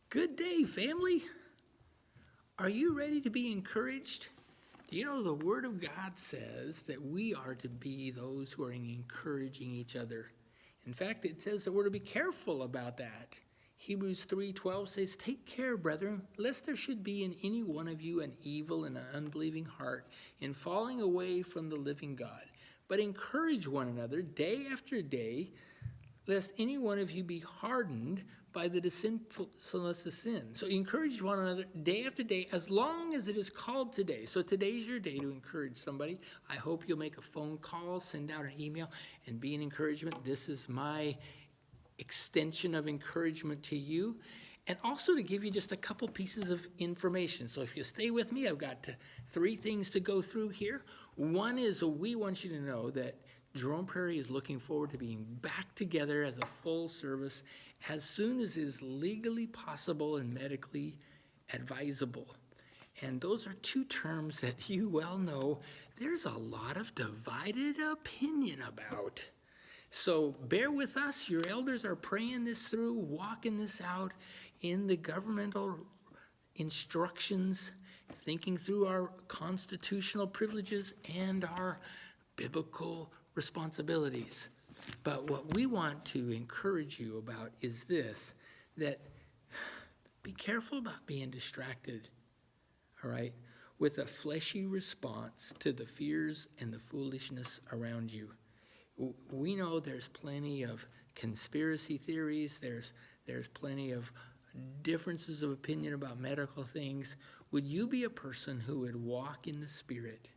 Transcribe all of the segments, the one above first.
Good day, family. Are you ready to be encouraged? You know, the Word of God says that we are to be those who are encouraging each other. In fact, it says that we're to be careful about that. Hebrews 3:12 says, "Take care, brethren, lest there should be in any one of you an evil and an unbelieving heart in falling away from the living God. But encourage one another day after day, lest any one of you be hardened by the deceitfulness of sin." So encourage one another day after day, as long as it is called today. So today's your day to encourage somebody. I hope you'll make a phone call, send out an email, and be an encouragement. This is my extension of encouragement to you. And also to give you just a couple pieces of information. So if you stay with me, I've got three things to go through here. One is we want you to know that Jerome Prairie is looking forward to being back together as a full service as soon as is legally possible and medically advisable. And those are two terms that you well know there's a lot of divided opinion about. So bear with us. Your elders are praying this through, walking this out in the governmental instructions, thinking through our constitutional privileges and our biblical responsibilities. But what we want to encourage you about is this, that be careful about being distracted, all right, with a fleshy response to the fears and the foolishness around you. We know there's plenty of conspiracy theories, there's plenty of differences of opinion about medical things. Would you be a person who would walk in the Spirit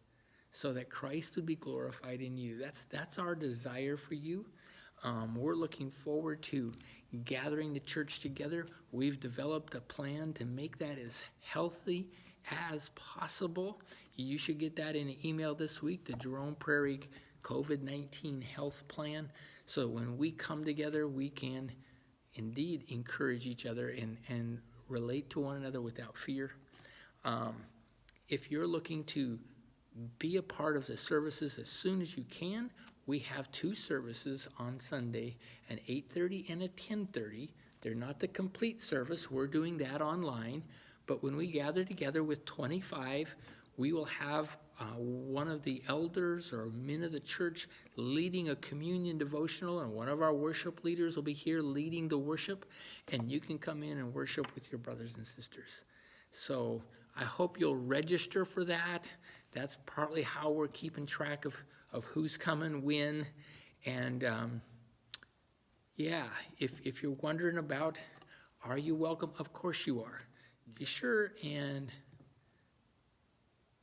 so that Christ would be glorified in you? That's our desire for you. We're looking forward to gathering the church together. We've developed a plan to make that as healthy as possible. You should get that in an email this week, the Jerome Prairie COVID-19 health plan, so when we come together, we can indeed encourage each other and relate to one another without fear. If you're looking to be a part of the services as soon as you can, we have two services on Sunday, an 8:30 and a 10:30. They're not the complete service. We're doing that online. But when we gather together with 25, we will have one of the elders or men of the church leading a communion devotional, and one of our worship leaders will be here leading the worship, and you can come in and worship with your brothers and sisters. So I hope you'll register for that. That's partly how we're keeping track of who's coming, when, and if you're wondering about, are you welcome? Of course you are. Be sure and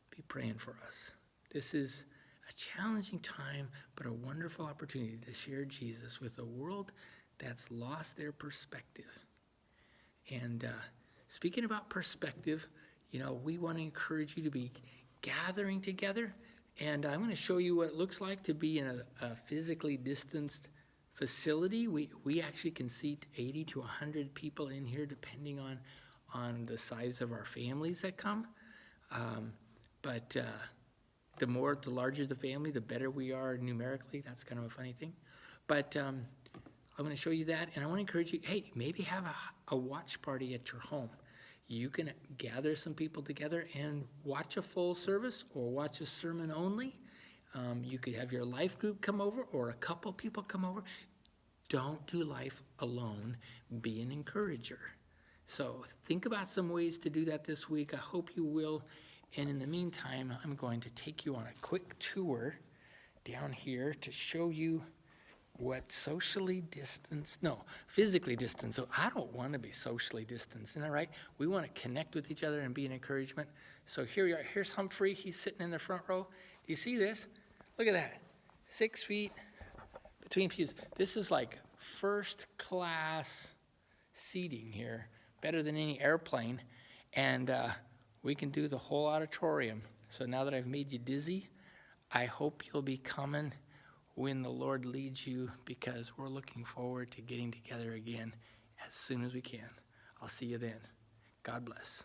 be praying for us. This is a challenging time, but a wonderful opportunity to share Jesus with a world that's lost their perspective. And speaking about perspective, you know, we want to encourage you to be gathering together. And I'm going to show you what it looks like to be in a physically distanced facility. We actually can seat 80 to 100 people in here, depending on the size of our families that come. But the larger the family, the better we are numerically. That's kind of a funny thing. But I'm going to show you that, and I want to encourage you, hey, maybe have a watch party at your home. You can gather some people together and watch a full service or watch a sermon only. You could have your life group come over or a couple people come over. Don't do life alone. Be an encourager. So think about some ways to do that this week. I hope you will. And in the meantime, I'm going to take you on a quick tour down here to show you what physically distanced. So I don't want to be socially distanced, isn't that right? We want to connect with each other and be an encouragement. So here you are. Here's Humphrey. He's sitting in the front row. Do you see this? Look at that. 6 feet between pews. This is like first class seating here, better than any airplane. And we can do the whole auditorium. So now that I've made you dizzy, I hope you'll be coming when the Lord leads you, because we're looking forward to getting together again as soon as we can. I'll see you then. God bless.